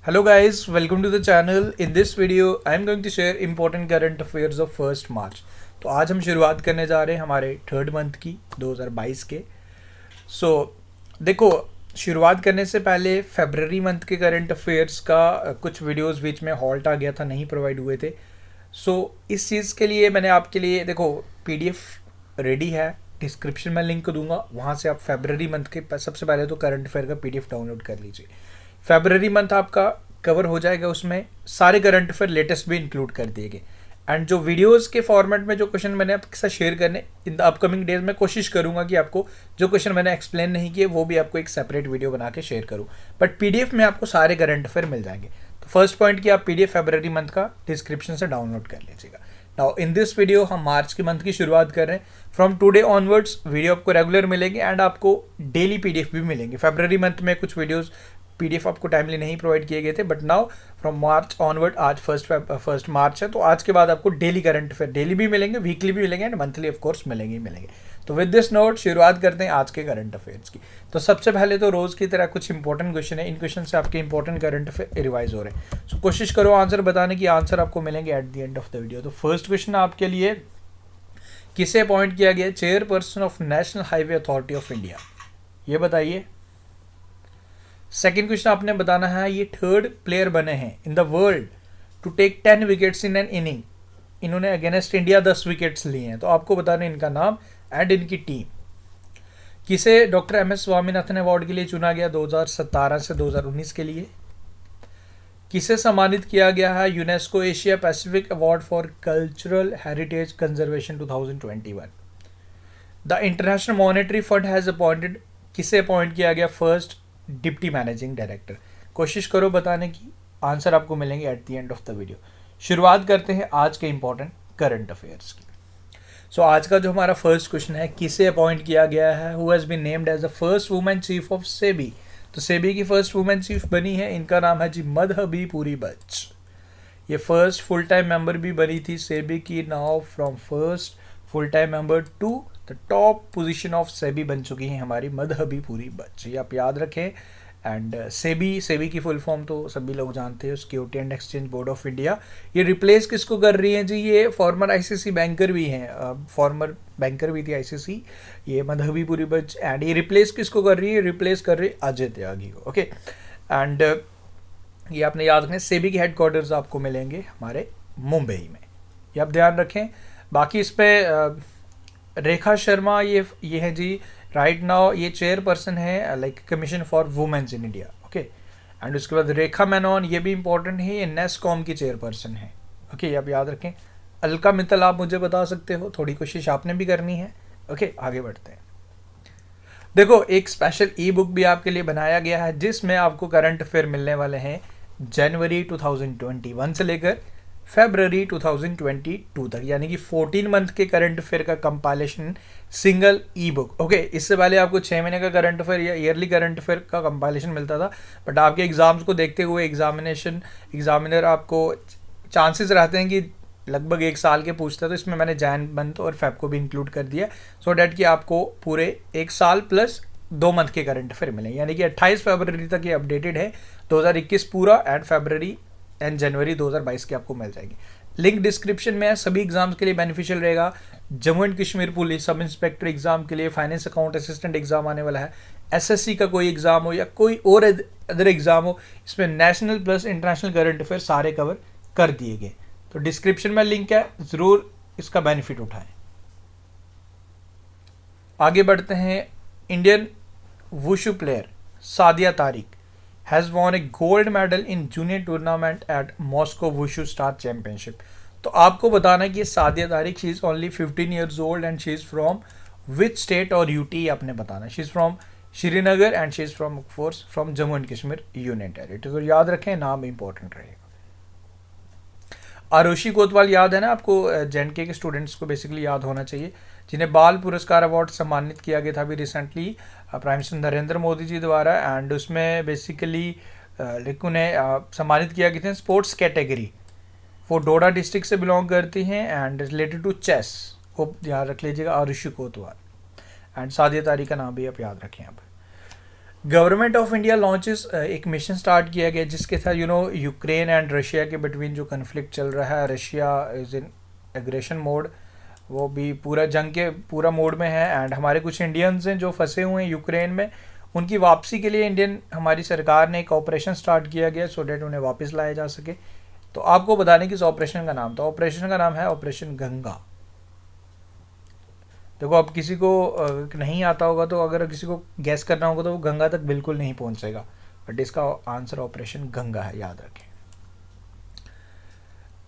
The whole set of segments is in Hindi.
Hello guys, welcome to the channel. In this video, I am going to share important current affairs of 1st March. तो आज हम शुरुआत करने जा रहे हैं हमारे थर्ड मंथ की 2022 के। देखो, शुरुआत करने से पहले फरवरी मंथ के करंट अफेयर्स का कुछ वीडियोस बीच में हॉल्ट आ गया था, नहीं प्रोवाइड हुए थे। इस चीज़ के लिए मैंने आपके लिए देखो पीडीएफ रेडी है, डिस्क्रिप्शन में लिंक दूंगा, वहाँ से आप फरवरी मंथ के सबसे पहले तो करंट अफेयर का पीडीएफ डाउनलोड कर लीजिए। फरवरी मंथ आपका कवर हो जाएगा, उसमें सारे करंट अफेयर लेटेस्ट भी इंक्लूड कर दिए गए। एंड जो वीडियोस के फॉर्मेट में जो क्वेश्चन मैंने आपके साथ शेयर करने इन द अपकमिंग डेज में कोशिश करूंगा कि आपको जो क्वेश्चन मैंने एक्सप्लेन नहीं किए वो भी आपको एक सेपरेट वीडियो बना के शेयर करूं, बट पीडीएफ में आपको सारे करंट अफेयर मिल जाएंगे। तो फर्स्ट पॉइंट की आप पीडीएफ फरवरी मंथ का डिस्क्रिप्शन से डाउनलोड कर लीजिएगा। नाउ इन दिस वीडियो हम मार्च के मंथ की शुरुआत कर रहे हैं। फ्रॉम टुडे ऑनवर्ड्स वीडियो आपको रेगुलर मिलेंगे एंड आपको डेली पीडीएफ भी मिलेंगे। फरवरी मंथ में कुछ वीडियोस पीडीएफ आपको टाइमली नहीं प्रोवाइड किए गए थे, but now from March onward, आज फर्स्ट मार्च है, तो आज के बाद आपको डेली करंट अफेयर डेली भी मिलेंगे, वीकली भी मिलेंगे एंड मंथली ऑफ कोर्स मिलेंगे ही मिलेंगे। तो विद दिस नोट शुरुआत करते हैं आज के करंट अफेयर्स की। तो सबसे पहले तो रोज की तरह कुछ इंपॉर्टेंट क्वेश्चन है, इन क्वेश्चन से आपके इंपॉर्टेंट करंट अफेयर रिवाइज हो रहे हैं। सो कोशिश करो आंसर बताने की, आंसर आपको मिलेंगे at the end of the video. तो फर्स्ट क्वेश्चन आपके लिए, किसे अपॉइंट किया गया chairperson of national highway authority of India, ये बताइए। सेकेंड क्वेश्चन आपने बताना है, ये थर्ड प्लेयर बने हैं in the world to take 10 wickets in an inning. इन्होंने अगेंस्ट इंडिया 10 विकेट्स लिए हैं, तो आपको बताना है इनका नाम एंड इनकी टीम। किसे doctor M S Swaminathan award के लिए चुना गया 2017 से 2019 के लिए। किसे सम्मानित किया गया है UNESCO Asia Pacific award for cultural heritage conservation 2021। The international monetary fund has appointed, किसे अपॉइंट किया गया फर्स्ट डिप्टी मैनेजिंग डायरेक्टर। कोशिश करो बताने की, आंसर आपको मिलेंगे at the end of the video. शुरुआत करते हैं आज के इंपॉर्टेंट करंट अफेयर्स की। आज का जो हमारा फर्स्ट क्वेश्चन है, किसे अपॉइंट किया गया है, who has been named as the first women chief of SEBI. तो सेबी की फर्स्ट वुमेन चीफ बनी है, इनका नाम है जी मधहबी पुरी बच। ये फर्स्ट फुल टाइम मेंबर भी बनी थी सेबी की। Now from first full time member to the top position of SEBI बन चुकी हैं हमारी मधहबी पुरी बच, ये आप याद रखें। एंड सेबी की फुल फॉर्म तो सभी लोग जानते हैं, security and exchange board of India. ये रिप्लेस किसको कर रही हैं जी, ये फॉर्मर आईसीसी बैंकर भी हैं, फॉर्मर बैंकर भी थी आईसीसी, ये मधहबी पुरी बच। एंड ये रिप्लेस किसको कर रही है, रिप्लेस कर रही है अजय त्यागी को। ओके, एंड ये आपने याद रखें, सेबी के हेडक्वार्टर्स आपको मिलेंगे हमारे मुंबई में, ये आप ध्यान रखें। बाकी इस पर रेखा शर्मा ये है जी, राइट नाउ ये चेयरपर्सन है like commission for womens in India. Okay, and उसके बाद रेखा मेनन, ये भी इंपॉर्टेंट है, ये नेस्कॉम की चेयरपर्सन है। ओके, ये आप याद रखें। अलका मित्तल आप मुझे बता सकते हो, थोड़ी कोशिश आपने भी करनी है। ओके, आगे बढ़ते हैं। देखो, एक स्पेशल ई बुक भी आपके लिए बनाया गया है, जिसमें आपको करंट अफेयर मिलने वाले हैं जनवरी 2021 से लेकर फरवरी 2022 तक, यानी कि 14 मंथ के करंट अफेयर का कंपाइलेशन सिंगल ई बुक। ओके, इससे पहले आपको 6 महीने का करंट अफेयर या ईयरली करंट अफेयर का कंपाइलेशन मिलता था, बट आपके एग्जाम्स को देखते हुए एग्जामिनर आपको चांसेस रहते हैं कि लगभग 1 साल के पूछता है, तो इसमें मैंने जैन मंथ और फेब को भी इंक्लूड कर दिया, सो डैट कि आपको पूरे 1 साल प्लस 2 मंथ के करंट अफेयर मिले, यानी कि 28 फरवरी तक ये अपडेटेड है 2021 पूरा, एंड फरवरी एंड जनवरी 2022 के आपको मिल जाएंगे। लिंक डिस्क्रिप्शन में है, सभी एग्जाम्स के लिए बेनिफिशियल रहेगा। Jammu and Kashmir police sub inspector exam के लिए, फाइनेंस अकाउंट असिस्टेंट एग्जाम आने वाला है, एसएससी का कोई एग्जाम हो या कोई और अदर एग्जाम हो, इसमें national plus international current affair सारे कवर कर दिए गए। तो डिस्क्रिप्शन में लिंक है, ज़रूर इसका बेनिफिट उठाएं। आगे बढ़ते हैं। Indian wushu player Sadia Tariq has won a gold medal in junior tournament at Moscow Wushu Star Championship। तो आपको बताना है कि Sadia Tariq, she is only 15 years old and she is from which state और यूटी आपने बताना है। She is from Srinagar and she is from course from Jammu and Kashmir union territory. तो याद रखें, नाम इंपॉर्टेंट रहेगा। आरुषि कोतवाल याद है ना आपको, जेएनके के स्टूडेंट्स को बेसिकली याद होना चाहिए, जिन्हें बाल पुरस्कार अवार्ड सम्मानित किया गया था अभी recently prime minister Narendra Modi ji द्वारा। एंड उसमें बेसिकली उन्हें सम्मानित किया गया था स्पोर्ट्स कैटेगरी। वो डोडा डिस्ट्रिक्ट से बिलोंग करती हैं एंड रिलेटेड टू चेस, वो याद रख लीजिएगा, आरुषि कोतवाल। एंड सादिया तारिक का नाम भी आप याद रखें। अब गवर्नमेंट ऑफ इंडिया लॉन्चेस एक मिशन स्टार्ट किया गया जिसके साथ यूक्रेन एंड रशिया के बिटवीन जो कन्फ्लिक्ट चल रहा है, Russia is in aggression mode, वो भी पूरा जंग के पूरा मोड में है। एंड हमारे कुछ इंडियंस हैं जो फंसे हुए हैं यूक्रेन में, उनकी वापसी के लिए इंडियन हमारी सरकार ने एक ऑपरेशन स्टार्ट किया गया सो डैट उन्हें वापस लाया जा सके। तो आपको बताने कि इस ऑपरेशन का नाम था, ऑपरेशन का नाम है ऑपरेशन गंगा। देखो अब किसी को नहीं आता होगा तो अगर किसी को गैस करना होगा तो वो गंगा तक बिल्कुल नहीं पहुंचेगा, बट इसका आंसर ऑपरेशन गंगा है, याद रखें।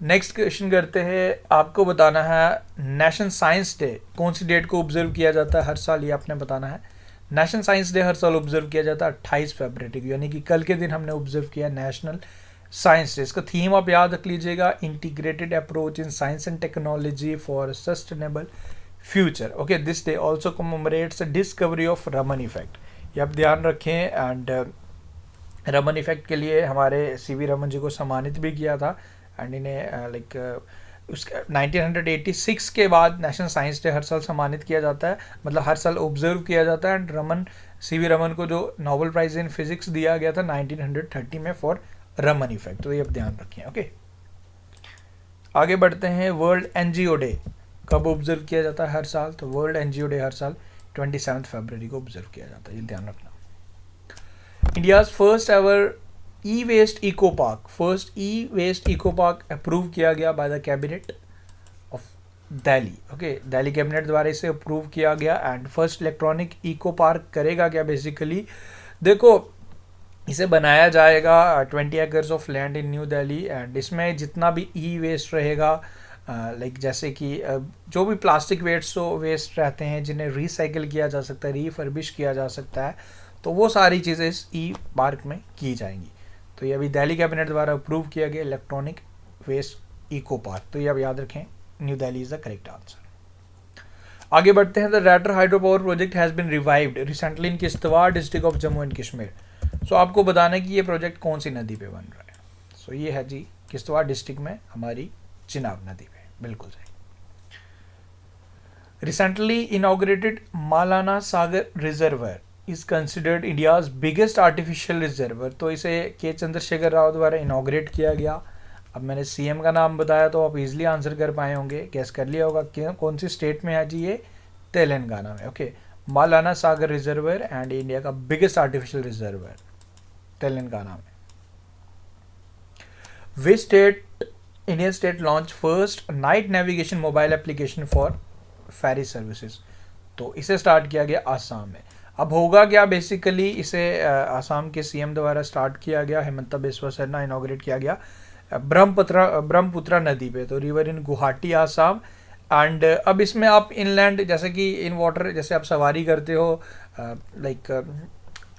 नेक्स्ट क्वेश्चन करते हैं, आपको बताना है नेशनल साइंस डे कौन सी डेट को ऑब्जर्व किया जाता है हर साल, ये आपने बताना है। नेशनल साइंस डे हर साल ऑब्जर्व किया जाता है 28 फरवरी को, यानी कि कल के दिन हमने ऑब्जर्व किया नेशनल साइंस डे। इसका थीम आप याद रख लीजिएगा, integrated approach in science and technology for sustainable future. Okay, this day also commemorates the discovery of Raman effect, ये आप ध्यान रखें। एंड रमन इफेक्ट के लिए हमारे सीवी रमन जी को सम्मानित भी किया था। एंड इन्हें उसके 1986 के बाद नेशनल साइंस डे हर साल सम्मानित किया जाता है, मतलब हर साल ऑब्जर्व किया जाता है। एंड सीवी रमन को जो नोबेल प्राइज इन फिजिक्स दिया गया था 1930 में फॉर रमन इफेक्ट, तो ये आप ध्यान रखें। ओके, आगे बढ़ते हैं। वर्ल्ड एनजीओ डे कब ऑब्जर्व किया जाता है हर साल, तो वर्ल्ड एनजीओ डे हर साल 27 फरवरी को ऑब्जर्व किया जाता है, ये ध्यान रखना। India's first ever e waste eco park, first e waste eco park approve किया गया by the cabinet of Delhi. Okay, Delhi cabinet द्वारा इसे अप्रूव किया गया। And first electronic eco park करेगा क्या, बेसिकली देखो इसे बनाया जाएगा 20 acres of land in New Delhi. And इसमें जितना भी ई वेस्ट रहेगा, जैसे कि जो भी प्लास्टिक वेस्ट रहते हैं जिन्हें रिसाइकिल किया जा सकता है, रीफर्बिश किया जा सकता है, तो वो सारी चीज़ें इस ई पार्क में की जाएंगी। तो ये अभी दिल्ली कैबिनेट द्वारा अप्रूव किया गया इलेक्ट्रॉनिक वेस्ट इको पार्क, तो ये आप याद रखें, new Delhi is the correct answer. आगे बढ़ते हैं। The Ratle hydro power project has been revived recently in Kishtwar district of Jammu and Kashmir. So आपको बताना है कि ये प्रोजेक्ट कौन सी नदी पे बन रहा है। सो ये है जी किश्तवाड़ डिस्ट्रिक्ट में हमारी चिनाब नदी पे, बिल्कुल सही। Recently inaugurated Mallanna Sagar reservoir is considered India's biggest artificial reservoir, तो इसे के चंद्रशेखर राव द्वारा इनॉग्रेट किया गया। अब मैंने सीएम का नाम बताया तो आप इजीली आंसर कर पाए होंगे, गैस कर लिया होगा कि कौन सी स्टेट में है जी, ये तेलंगाना में। Okay, Mallanna Sagar reservoir and India का बिगेस्ट आर्टिफिशियल रिजर्वर तेलंगाना में। Which state Indian state launch first night navigation mobile application for ferry services, तो इसे स्टार्ट किया गया आसाम में। अब होगा क्या, बेसिकली इसे आसाम के सीएम द्वारा स्टार्ट किया गया, हिमंता बिस्वा शर्मा इनॉग्रेट किया गया ब्रह्मपुत्रा नदी पे, तो river in Guwahati Assam. And अब इसमें आप इनलैंड जैसे कि इन वाटर जैसे आप सवारी करते हो लाइक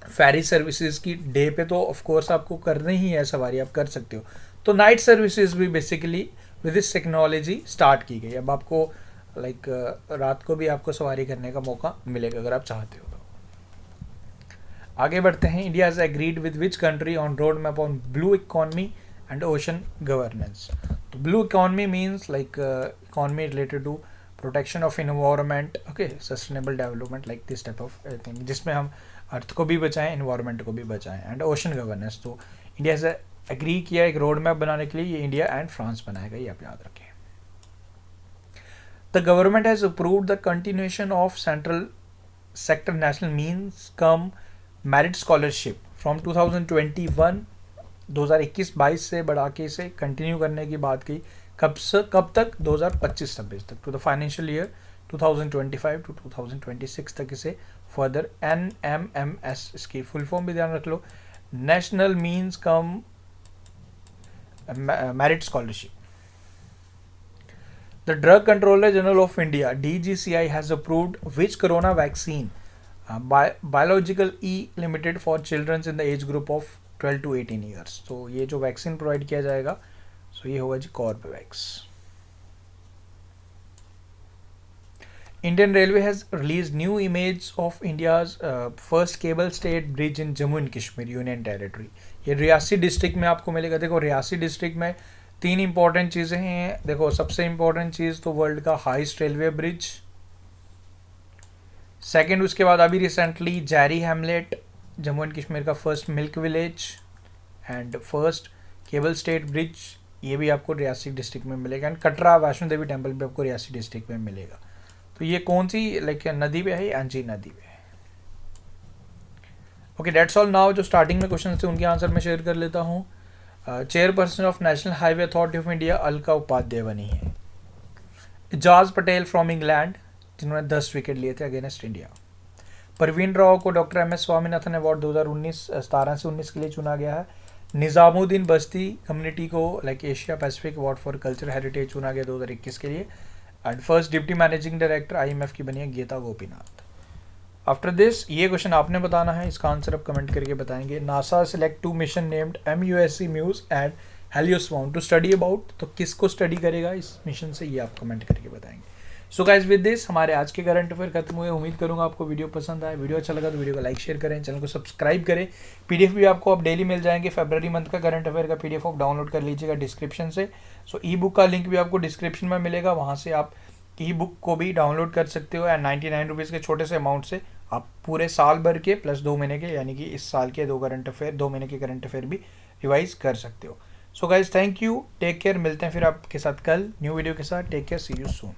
फेरी सर्विसेज की डे पे, तो ऑफ कोर्स आपको करनी ही है सवारी, आप कर सकते हो। तो नाइट सर्विसेज भी basically with this technology start की गई। अब आपको रात को भी आपको सवारी करने का मौका मिलेगा अगर आप चाहते हो तो। आगे बढ़ते हैं। India has agreed with which country on road map on blue economy and ocean governance. तो blue economy means like economy related to protection of environment, okay, sustainable development, like this type of thing, जिसमें हम अर्थ को भी बचाएं, इन्वायरमेंट को भी बचाएं। एंड ओशन गवर्नेंस, तो इंडिया हैज एग्री किया एक रोड मैप बनाने के लिए, ये इंडिया एंड फ्रांस बनाएगा, ये आप याद रखें। The government has approved the continuation of central sector national means cum merit scholarship from 2021 से बढ़ा के इसे कंटिन्यू करने की बात की। कब तक 2025-26 तक, to the financial year 2025 to 2026 तक इसे फर्दर NMMS, इसकी फुल फॉर्म भी ध्यान रख लो, national means cum merit scholarship. The Drug Controller General of India (DGCI) has approved which corona vaccine biological E limited for children in the age group of 12 to 18 years. तो ये जो वैक्सीन प्रोवाइड किया जाएगा, सो ये होगा जी Corbevax. Indian Railway has released new image of India's first cable stayed bridge in Jammu and Kashmir Union Territory. ये रियासी डिस्ट्रिक्ट में आपको मिलेगा। देखो रियासी डिस्ट्रिक्ट में 3 इंपॉर्टेंट चीज़ें हैं। देखो सबसे इंपॉर्टेंट चीज़ तो वर्ल्ड का हाईएस्ट रेलवे ब्रिज, सेकंड उसके बाद अभी recently Jerri hamlet Jammu and Kashmir का first milk village and first cable stayed bridge, ये भी आपको रियासी डिस्ट्रिक्ट में मिलेगा। एंड कटरा वैष्णो देवी टेम्पल भी आपको रियासी डिस्ट्रिक्ट में मिलेगा। तो ये कौन सी लाइक नदी पे है? अंजी नदी पे है। Okay, that's all. नाउ जो स्टार्टिंग में क्वेश्चन थे उनके आंसर मैं शेयर कर लेता हूँ। Chairperson of national highway authority of India Alka Upadhyay बनी है। एजाज पटेल फ्रॉम इंग्लैंड, जिन्होंने 10 विकेट लिए थे अगेंस्ट इंडिया। परवीन राव को doctor M S Swaminathan award 2017 से 19 के लिए चुना गया है। निज़ामुद्दीन बस्ती कम्युनिटी को like Asia Pacific award for culture heritage चुना गया 2021 के लिए। And first deputy managing director IMF की बनी है गीता गोपीनाथ। आफ्टर दिस ये क्वेश्चन आपने बताना है, इसका आंसर आप कमेंट करके बताएंगे। NASA select 2 mission named MUSC MUSE and HelioSwarm to study about, तो किसको स्टडी करेगा इस मिशन से, ये आप कमेंट करके बताएंगे। सो गाइज विद दिस हमारे आज के करंट अफेयर खत्म हुए। उम्मीद करूंगा आपको वीडियो पसंद आए। वीडियो अच्छा लगा तो वीडियो को लाइक शेयर करें, चैनल को सब्सक्राइब करें। PDF भी आपको अब डेली मिल जाएंगे। फरवरी मंथ का करंट अफेयर का PDF आप डाउनलोड कर लीजिएगा डिस्क्रिप्शन से। सो ई-बुक का लिंक भी आपको डिस्क्रिप्शन में मिलेगा, वहाँ से आप ई-बुक को भी डाउनलोड कर सकते हो। एंड 99 रुपीज़ के छोटे से अमाउंट से आप पूरे साल भर के प्लस 2 महीने के, यानी कि इस साल के 2 महीने के करंट अफेयर भी रिवाइज कर सकते हो। So guys thank you, take care. मिलते हैं फिर आपके साथ कल न्यू वीडियो के साथ। Take care, see you soon.